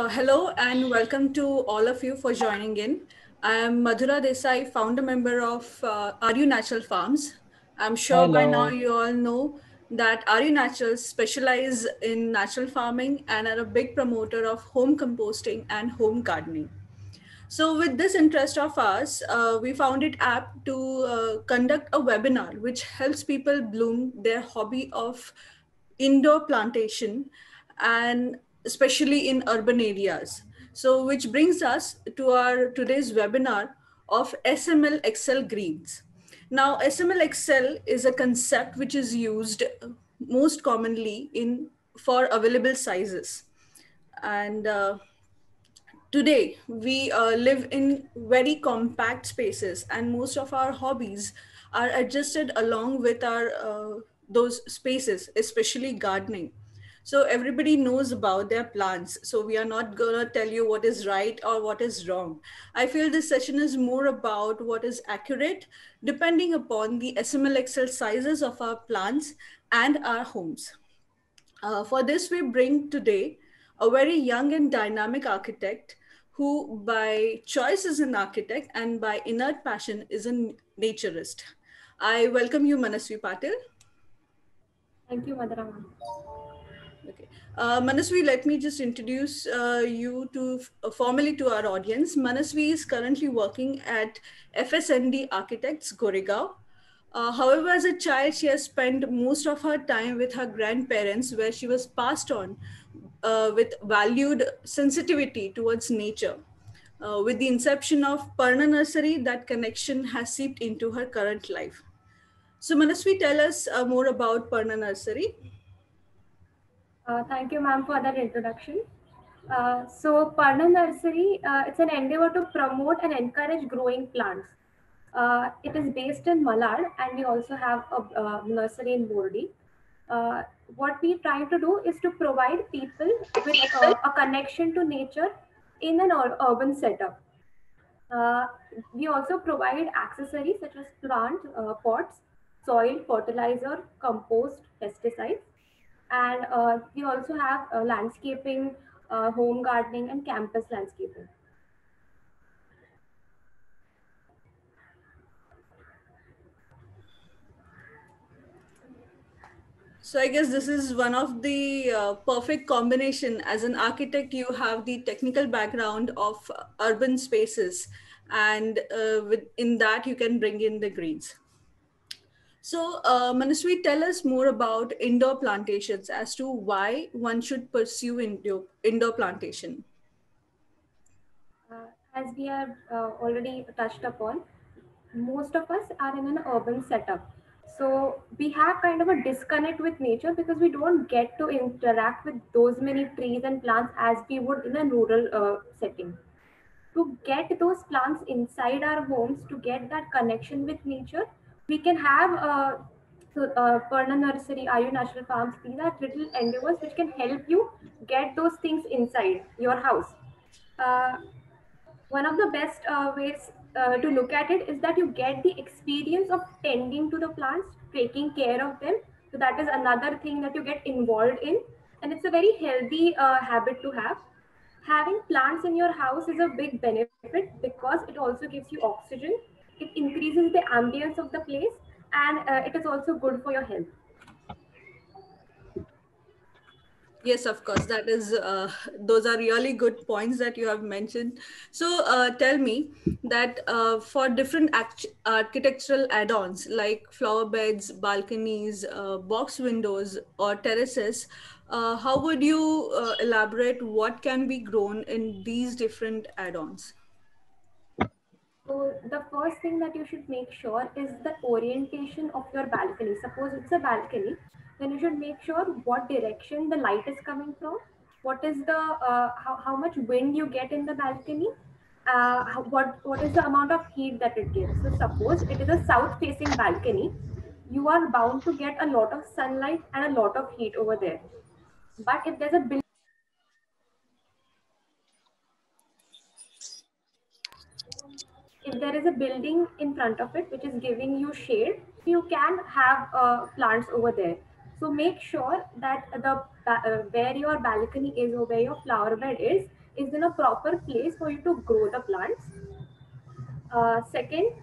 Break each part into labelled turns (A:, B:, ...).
A: Hello and welcome to all of you for joining in. I am Madhura Desai, founder member of RU Natural Farms. I'm sure by now
B: Hello.
A: you all know that RU Naturals specialize in natural farming and are a big promoter of home composting and home gardening. So, with this interest of ours, we found it apt to conduct a webinar which helps people bloom their hobby of indoor plantation and especially in urban areas. So, which brings us to our today's webinar of SML Excel Greens. Now, SML Excel is a concept which is used most commonly in for available sizes and today we live in very compact spaces and most of our hobbies are adjusted along with our those spaces, especially gardening. So everybody knows about their plants, so we are not going to tell you what is right or what is wrong. I feel this session is more about what is accurate depending upon the smlxl sizes of our plants and our homes. For this, we bring today a very young and dynamic architect who, by choice, is an architect and by inert passion, is a naturist. I welcome you, Manasvi Patil.
C: Thank you, Madhura.
A: Okay. Manasvi, let me just introduce you to formally to our audience. Manasvi is currently working at FSND Architects, Goregaon. However, as a child, she has spent most of her time with her grandparents, where she was passed on with valued sensitivity towards nature. With the inception of Parna Nursery, that connection has seeped into her current life. So, Manasvi, tell us more about Parna Nursery.
C: Thank you, ma'am, for that introduction. Parna Nursery, it's an endeavor to promote and encourage growing plants. It is based in Malad, and we also have a nursery in Bordi. Uh, what we try to do is to provide people with a connection to nature in an urban setup. Uh, we also provide accessories such as plant pots, soil, fertilizer, compost, pesticides, and we also have landscaping, home gardening, and campus landscaping.
A: So I guess this is one of the perfect combination. As an architect, you have the technical background of urban spaces, and in that you can bring in the greens. So, Manaswi, tell us more about indoor plantations as to why one should pursue indoor plantation.
C: As we have already touched upon, most of us are in an urban setup. So we have kind of a disconnect with nature because we don't get to interact with those many trees and plants as we would in a rural setting. To get those plants inside our homes, to get that connection with nature, we can have Parna Nursery, Ayu Natural Farms. These are little endeavors which can help you get those things inside your house. Uh, One of the best ways to look at it is that you get the experience of tending to the plants, taking care of them. So that is another thing that you get involved in, and it's a very healthy habit to have. Having plants in your house is a big benefit because it also gives you oxygen, it increases the ambience of the place, and it is also good for your health.
A: Yes, of course. That is, those are really good points that you have mentioned. So, tell me that for different architectural add-ons like flower beds, balconies, box windows, or terraces, how would you elaborate what can be grown in these different add-ons?
C: So the first thing that you should make sure is the orientation of your balcony. Suppose it's a balcony, then you should make sure what direction the light is coming from, what is the how much wind you get in the balcony, what is the amount of heat that it gives. So suppose it is a south facing balcony, you are bound to get a lot of sunlight and a lot of heat over there. But if there's a if there is a building in front of it which is giving you shade, you can have plants over there. So make sure that where your balcony is or where your flower bed is, is in a proper place for you to grow the plants. Second,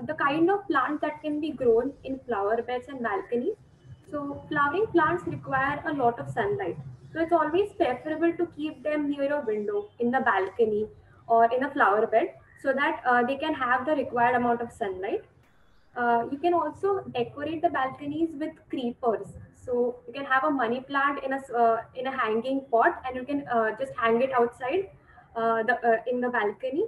C: the kind of plants that can be grown in flower beds and balconies. So flowering plants require a lot of sunlight. So it's always preferable to keep them near a window, in the balcony, or in a flower bed, so that they can have the required amount of sunlight. You can also decorate the balconies with creepers. So you can have a money plant in a hanging pot, and you can just hang it outside the in the balcony.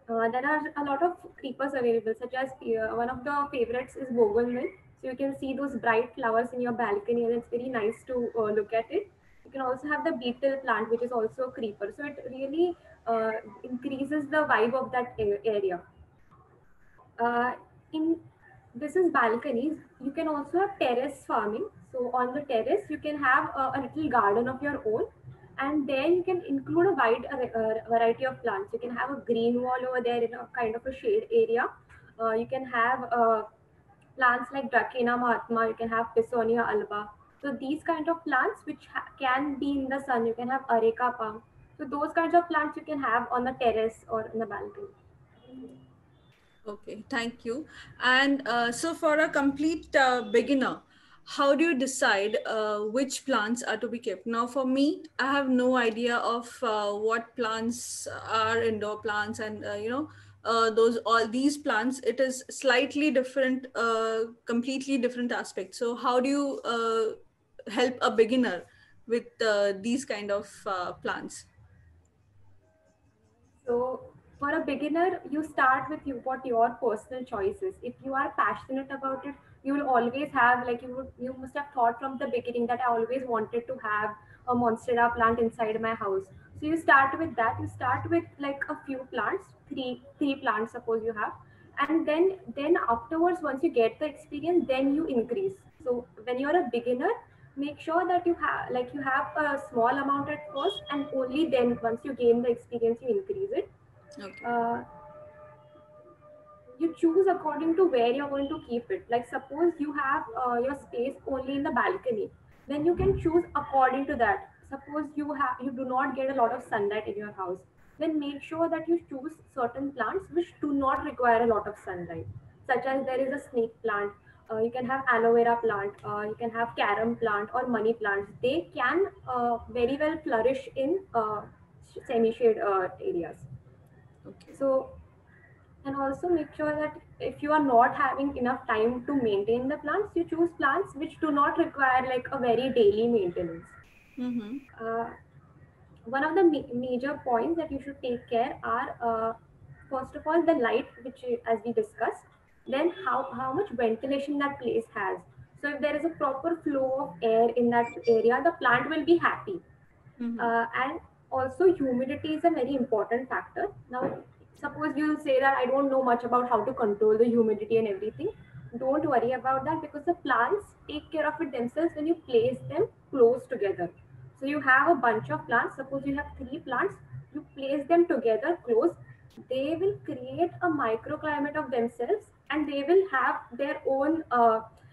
C: There are a lot of creepers available, such as one of the favorites is bougainville. So you can see those bright flowers in your balcony, and it's very nice to look at it. You can also have the beetle plant, which is also a creeper. So it really increases the vibe of that area. Uh, in This is balconies. You can also have terrace farming. So on the terrace, you can have a little garden of your own, and there you can include a wide variety of plants. You can have a green wall over there in a kind of a shade area. You can have plants like Dracena mahatma. You can have Pisonia alba. So these kind of plants which can be in the sun. You can have Areca palm. So those kinds of plants you can have on the terrace or in the balcony.
A: Okay, thank you. And so, for a complete beginner, how do you decide which plants are to be kept? Now, for me, I have no idea of what plants are indoor plants, and those all these plants. It is slightly different, completely different aspects. So, how do you help a beginner with these kind of plants?
C: So for a beginner, you start with what your personal choice is. If you are passionate about it, you will always have like you must have thought from the beginning that I always wanted to have a monstera plant inside my house. So you start with that. You start with like a few plants, three plants suppose you have, and then afterwards once you get the experience, then you increase. So when you're a beginner, make sure that you have a small amount at first, and only then once you gain the experience you increase it.
A: Okay.
C: uh, you choose according to where you're going to keep it. Like suppose you have your space only in the balcony, then you can choose according to that. Suppose you do not get a lot of sunlight in your house, then make sure that you choose certain plants which do not require a lot of sunlight, such as there is a snake plant. You can have aloe vera plant, you can have carom plant or money plants. They can very well flourish in semi shade areas.
A: Okay.
C: So, and also make sure that if you are not having enough time to maintain the plants, you choose plants which do not require like a very daily maintenance.
A: Mm-hmm.
C: uh, One of the major points that you should take care are first of all the light, which as we discussed, then how much ventilation that place has. So if there is a proper flow of air in that area, the plant will be happy.
A: Mm-hmm.
C: And also humidity is a very important factor. Now suppose you say that I don't know much about how to control the humidity and everything. Don't worry about that, because the plants take care of it themselves when you place them close together. So you have a bunch of plants, suppose you have three plants, you place them together close, they will create a microclimate of themselves, and they will have their own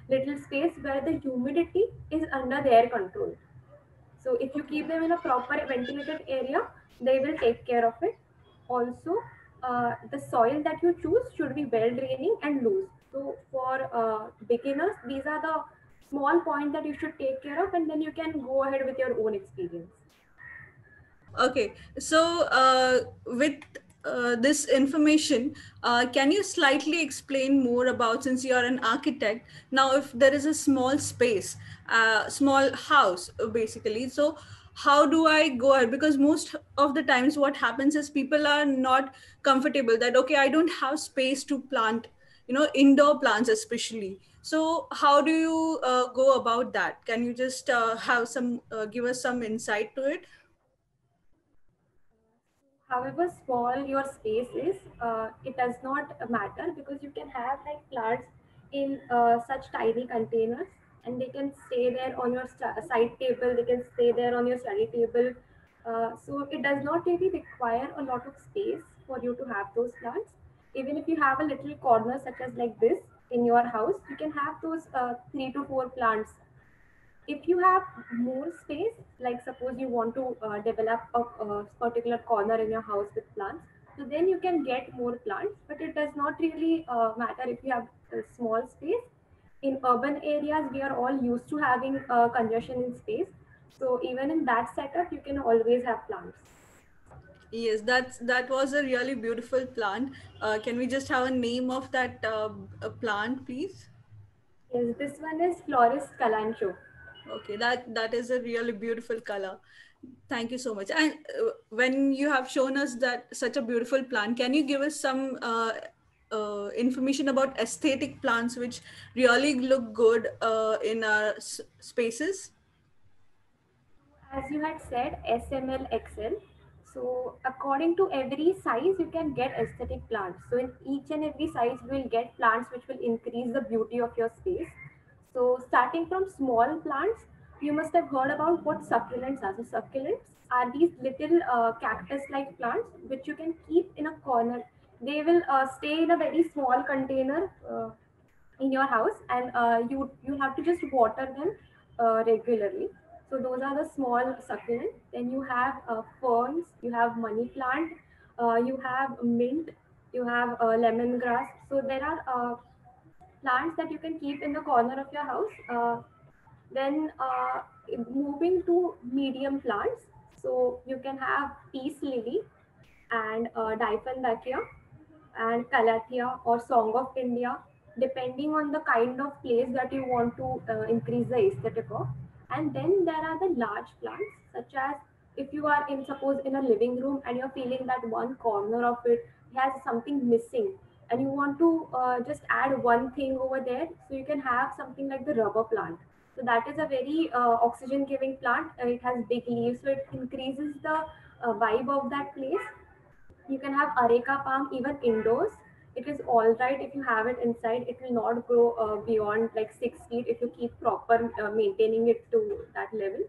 C: little space where the humidity is under their control. So if you keep
A: Okay.
C: them in a proper ventilated area, they will take care of it. Also, the soil that you choose should be well draining and loose. So for beginners, these are the small points that you should take care of, and then you can go ahead with your own experience.
A: Okay, so with this information, can you slightly explain more about, since you are an architect, now if there is a small space, small house basically, so how do I go ahead? Because most of the times what happens is people are not comfortable that, okay, I don't have space to plant, indoor plants especially. So how do you go about that? Can you just give us some insight to it?
C: However small your space is, it does not matter, because you can have like plants in such tiny containers, and they can stay there on your side table, they can stay there on your study table. So it does not really require a lot of space for you to have those plants. Even if you have a little corner such as like this in your house, you can have those 3 to 4 plants if you have more space, like suppose you want to develop a particular corner in your house with plants, so then you can get more plants, but it does not really matter if you have a small space. In urban areas, we are all used to having congestion in space. So even in that setup, you can always have plants.
A: Yes, that was a really beautiful plant. Can we just have a name of that plant, please?
C: Yes, this one is Floris calancho.
A: Okay, that is a really beautiful color. Thank you so much. And when you have shown us that such a beautiful plant, can you give us some information about aesthetic plants which really look good in our spaces?
C: As you had said, SML XL. So according to every size, you can get aesthetic plants. So in each and every size, you will get plants which will increase the beauty of your space. So starting from small plants, you must have heard about what succulents are. So succulents are these little cactus-like plants which you can keep in a corner. They will stay in a very small container in your house, and you have to just water them regularly. So those are the small succulents. Then you have ferns, you have money plant, you have mint, you have lemongrass. So there are plants that you can keep in the corner of your house. Then moving to medium plants, so you can have peace lily and Diphylacea and Calathea or Song of India, depending on the kind of place that you want to increase the aesthetic of. And then there are the large plants, such as if you are in, suppose, in a living room and you're feeling that one corner of it has something missing, and you want to just add one thing over there, so you can have something like the rubber plant. So that is a very oxygen giving plant. It has big leaves, so it increases the vibe of that place. You can have areca palm even indoors. It is all right if you have it inside. It will not grow beyond like 6 feet if you keep proper maintaining it to that level.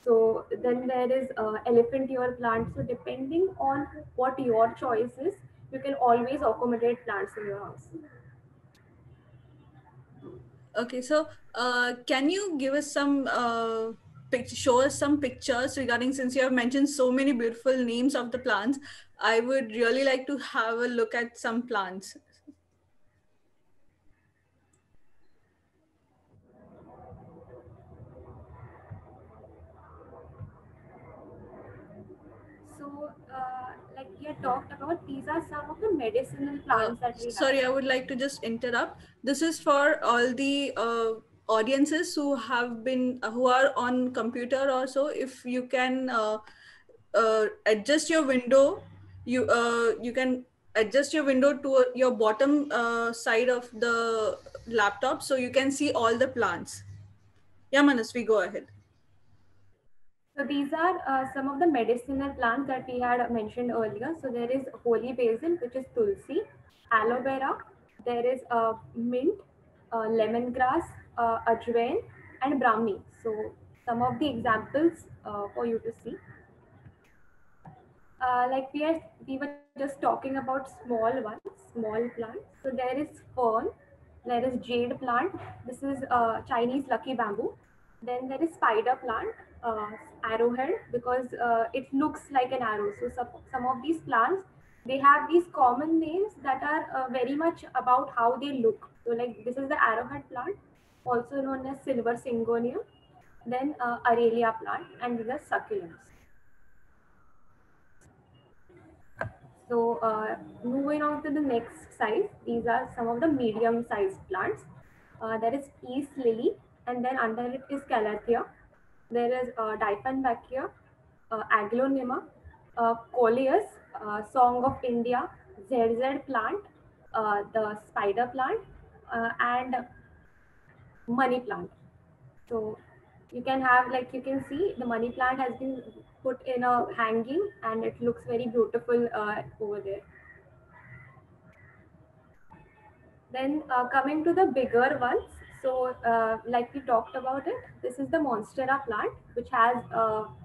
C: So then there is elephant ear plant. So depending on what your choice is, you can always accommodate plants in your house.
A: Okay, so can you give us some show us some pictures regarding, since you have mentioned so many beautiful names of the plants, I would really like to have a look at some plants.
C: So, like we had talked about, these are some of the medicinal plants that we have.
A: Sorry, I would like to just interrupt. This is for all the audiences who have been who are on computer also. If you can adjust your window, you can adjust your window to your bottom side of the laptop, so you can see all the plants. Yeah, Manasvi, go ahead.
C: So these are some of the medicinal plants that we had mentioned earlier. So there is holy basil, which is tulsi, aloe vera. There is mint, lemongrass, ajwain, and brahmi. So some of the examples for you to see. Like we were just talking about small ones, small plants. So there is fern, there is jade plant. This is Chinese lucky bamboo. Then there is spider plant, arrowhead, because it looks like an arrow. So some of these plants, they have these common names that are very much about how they look. So like this is the arrowhead plant, also known as silver syngonium. Then Aralia plant, and these are succulents. So moving on to the next size, these are some of the medium sized plants. There is peace lily, and then under it is calathea. There is Diphylacea, Aglaonema, Coleus, Song of India, ZZ plant, the spider plant, and money plant. So you can have, like you can see, the money plant has been put in a hanging, and it looks very beautiful over there. Then coming to the bigger ones, so like we talked about it, this is the Monstera plant, which has,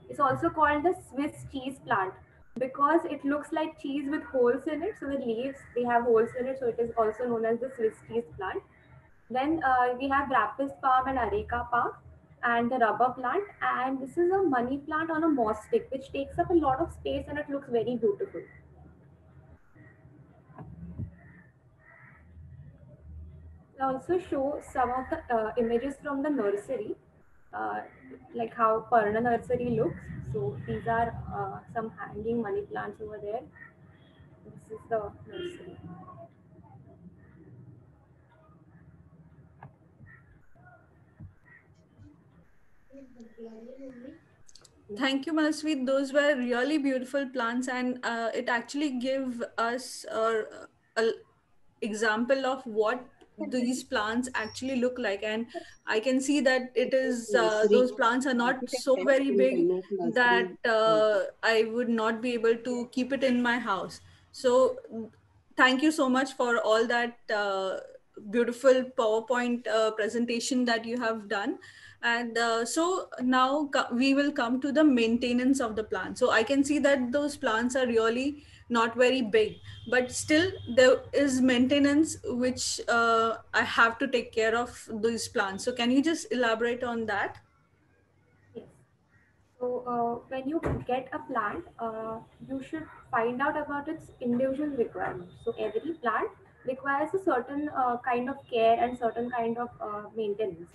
C: it's also called the Swiss cheese plant because it looks like cheese with holes in it. So the leaves, they have holes in it, so it is also known as the Swiss cheese plant. Then we have Rapis palm and Areca palm, and the rubber plant. And this is a money plant on a moss stick, which takes up a lot of space and it looks very beautiful. I'll also show some of the images from the nursery, uh, like how Parna nursery looks. So these are some hanging money plants over there. This is the nursery.
A: Thank you, Manasvi. Those were really beautiful plants, and it actually give us a example of what these plants actually look like. And I can see that it is
B: Nursery.
A: those plants are not so
B: Architect
A: very
B: in
A: big
B: Kailash
A: that
B: Nursery.
A: I would not be able to keep it in my house. So thank you so much for all that beautiful PowerPoint presentation that you have done. And so now we will come to the maintenance of the plant. So I can see that those plants are really not very big, but still there is maintenance which I have to take care of these plants. So can you just elaborate on that?
C: Yes. So when you get a plant, you should find out about its individual requirements. So every plant requires a certain kind of care and certain kind of maintenance.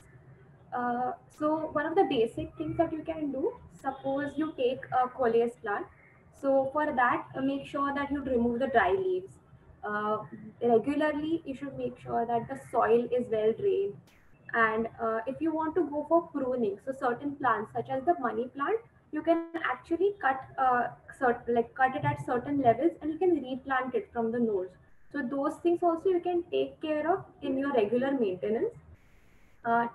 C: So one of the basic things that you can do, suppose you take a coleus plant. So for that, make sure that you remove the dry leaves. Regularly, you should make sure that the soil is well drained. And if you want to go for pruning, so certain plants such as the money plant, you can actually cut it at certain levels and you can replant it from the nodes. So those things also you can take care of in your regular maintenance.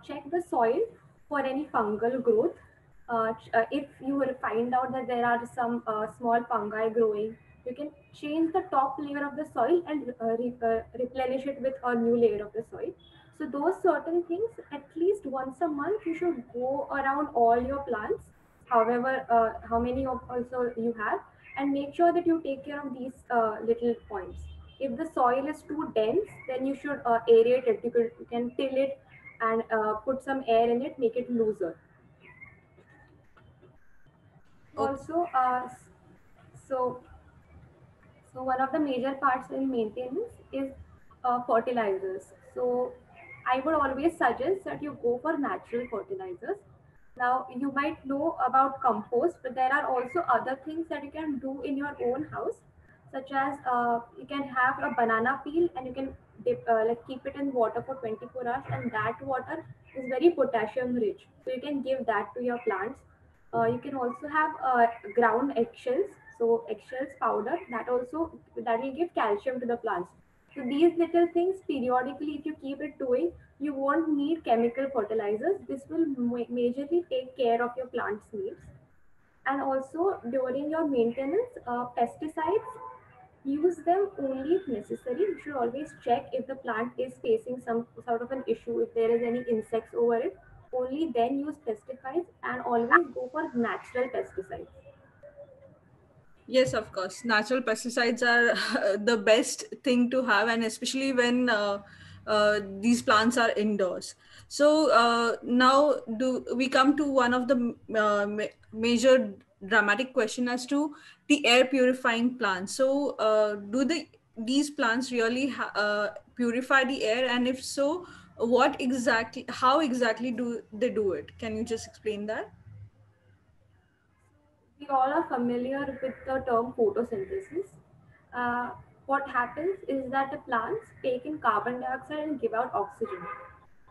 C: Check the soil for any fungal growth. If you will find out that there are some small fungi growing, you can change the top layer of the soil and replenish it with a new layer of the soil. So those certain things, at least once a month, you should go around all your plants, however, how many of also you have, and make sure that you take care of these little points. If the soil is too dense, then you should aerate it. You can till it and put some air in it, make it looser.
A: Okay.
C: Also, so so one of the major parts in maintenance is fertilizers. So I would always suggest that you go for natural fertilizers. Now you might know about compost, but there are also other things that you can do in your own house, such as you can have a banana peel and you can keep it in water for 24 hours, and that water is very potassium rich. So you can give that to your plants. You can also have ground eggshells, so eggshells powder that will give calcium to the plants. So these little things periodically, if you keep it doing, you won't need chemical fertilizers. This will majorly take care of your plant's needs. And also during your maintenance, pesticides, use them only if necessary. You should always check if the plant is facing some sort of an issue, if there is any insects over it. Only then use pesticides and always go for natural pesticides.
A: Yes, of course. Natural pesticides are the best thing to have, and especially when these plants are indoors. So now, do we come to one of the major dramatic question as to the air purifying plants? So, do these plants really purify the air, and if so, what exactly? How exactly do they do it? Can you just explain that?
C: We all are familiar with the term photosynthesis. Uh, what happens is that the plants take in carbon dioxide and give out oxygen.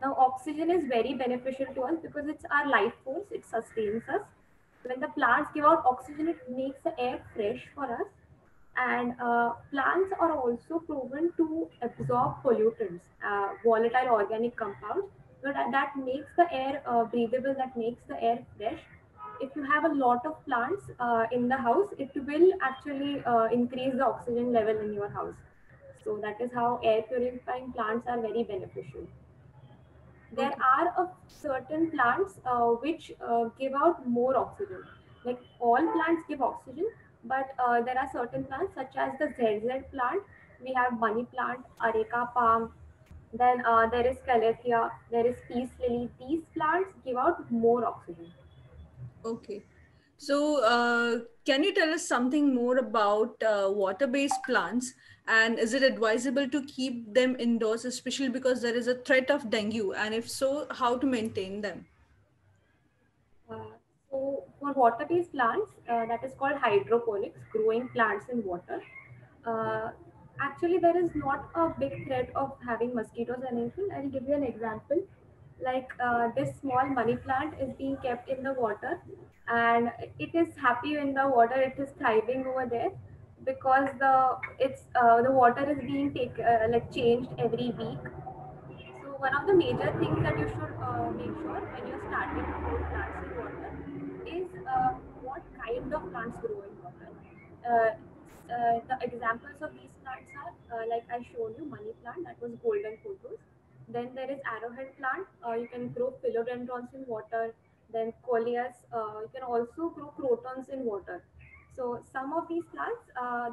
C: Now, oxygen is very beneficial to us because it's our life force, it sustains us. When the plants give out oxygen, it makes the air fresh for us. And plants are also proven to absorb pollutants, volatile organic compounds, so that makes the air breathable, that makes the air fresh. If you have a lot of plants in the house, it will actually increase the oxygen level in your house. So that is how air purifying plants are very beneficial. There
A: Okay.
C: are a certain plants which give out more oxygen. Like all plants give oxygen, but there are certain plants such as the ZZ plant. We have money plant, areca palm, Then there is calathea, there is peace lily. These plants give out more oxygen.
A: Okay. So, can you tell us something more about water-based plants? And is it advisable to keep them indoors, especially because there is a threat of dengue? And if so, how to maintain them?
C: Uh, so for water-based plants, that is called hydroponics, growing plants in water. Uh, Actually, there is not a big threat of having mosquitoes and anything. I'll give you an example. Like this small money plant is being kept in the water, and it is happy in the water. It is thriving over there because the water is being like changed every week. So one of the major things that you should make sure when you're starting to grow plants in water is what kind of plants grow in water. The examples of these plants are like I showed you money plant that was golden photos. Then there is arrowhead plant. You can grow philodendrons in water. Then coleus. You can also grow crotons in water. So some of these plants,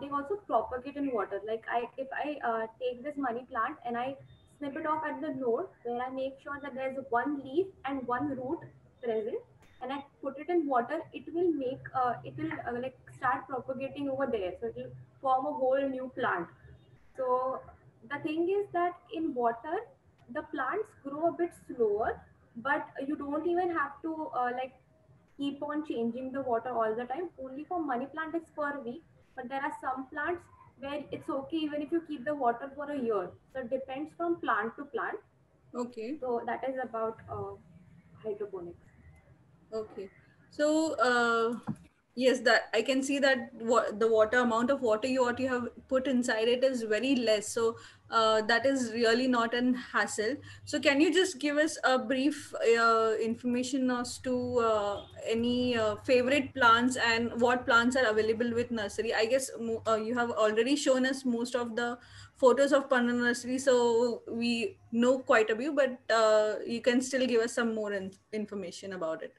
C: they also propagate in water. Like if I take this money plant and I snip it off at the node, where I make sure that there's one leaf and one root present, and I put it in water, it will like start propagating over there. So it will form a whole new plant. So the thing is that in water, the plants grow a bit slower, but you don't even have to like keep on changing the water all the time. Only for money plant it's per week, but there are some plants where it's okay even if you keep the water for a year. So it depends from plant to plant.
A: Okay.
C: So that is about hydroponics.
A: Okay. So, yes, that I can see that the water amount of water you have put inside it is very less. So, that is really not an hassle. So, can you just give us a brief information as to any favorite plants and what plants are available with nursery? I guess you have already shown us most of the photos of Panna Nursery, so we know quite a few, but you can still give us some more information about it.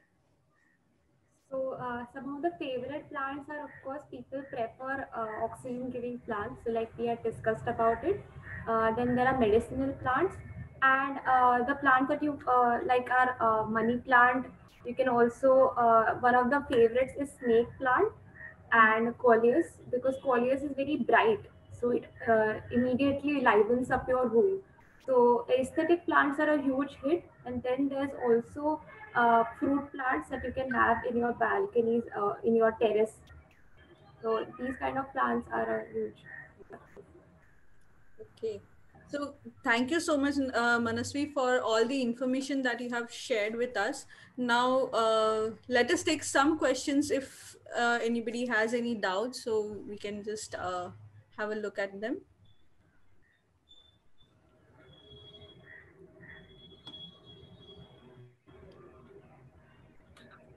C: So some of the favorite plants are, of course, people prefer oxygen-giving plants. So like we had discussed about it. Then there are medicinal plants, and the plants that you like are money plant. You can also one of the favorites is snake plant and coleus, because coleus is very bright, so it immediately livens up your room. So aesthetic plants are a huge hit, and then there's also fruit plants that you can have in your balconies, in your terrace. So these kind of plants are a huge.
A: Okay. So thank you so much, Manasvi, for all the information that you have shared with us. Now, let us take some questions if anybody has any doubts, so we can just have a look at them.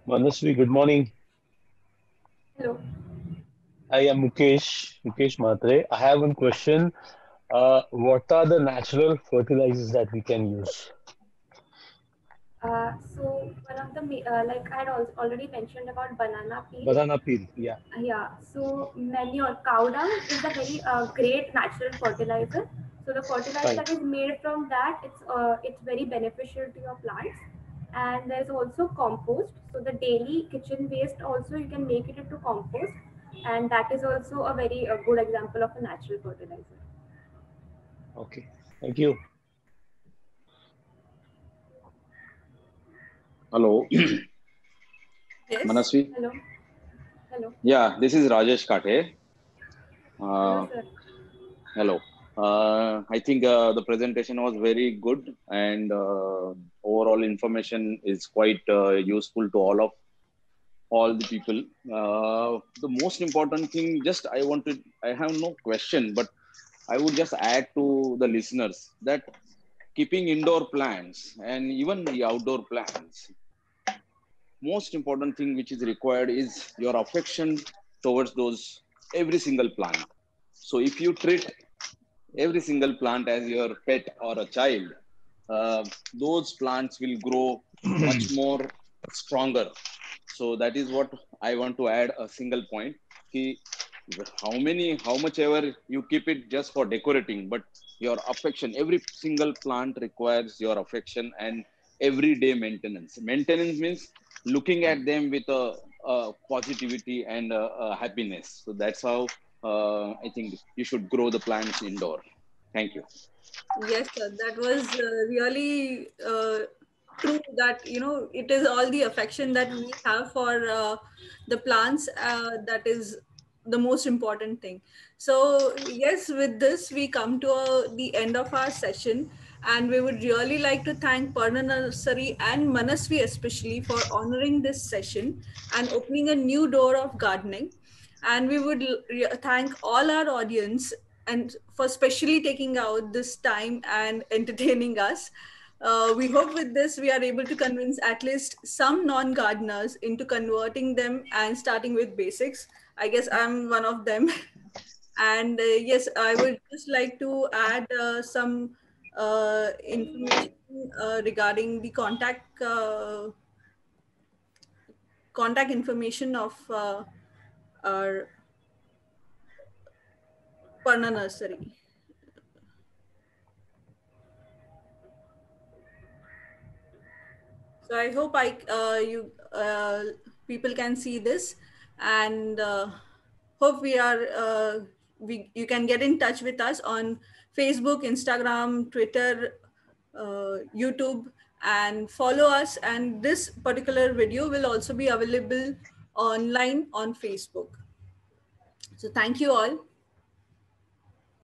B: Manasvi, good morning.
C: Hello.
B: I am Mukesh Matre. I have one question. What are the natural fertilizers that we can use?
C: So one of the like I had already mentioned about banana peel.
B: Banana peel, yeah.
C: Yeah, so manure, cow dung is a very great natural fertilizer. So the fertilizer
B: Fine.
C: that is made from that, it's very beneficial to your plants. And there's also compost. So the daily kitchen waste also you can make it into compost, and that is also a very good example of a natural fertilizer.
B: Okay. Thank you.
D: Hello,
A: Yes.
D: Manasvi.
C: Hello, hello,
D: Yeah, this is Rajesh Kate.
C: hello,
D: Uh,
C: sir.
D: Hello. I think the presentation was very good, and overall information is quite useful to all the people. The most important thing, I have no question, but I would just add to the listeners that keeping indoor plants and even the outdoor plants, most important thing which is required is your affection towards those every single plant. So if you treat every single plant as your pet or a child, uh, those plants will grow much more stronger. So that is what I want to add a single point. Ki how much ever you keep it just for decorating, but your affection, every single plant requires your affection and everyday maintenance. Maintenance means looking at them with a positivity and a happiness. So that's how I think you should grow the plants indoor. Thank you.
A: Yes, sir. That was really true that, it is all the affection that we have for the plants that is the most important thing. So, yes, with this, we come to the end of our session. And we would really like to thank Parna Nursery and Manasvi especially for honoring this session and opening a new door of gardening. And we would thank all our audience and for specially taking out this time and entertaining us. We hope with this we are able to convince at least some non-gardeners into converting them and starting with basics. I guess I'm one of them. And yes, I would just like to add some information regarding the contact information of our Parna Nursery. So I hope you people can see this, and hope you can get in touch with us on Facebook, Instagram, Twitter, YouTube, and follow us. And this particular video will also be available online on Facebook. So thank you all.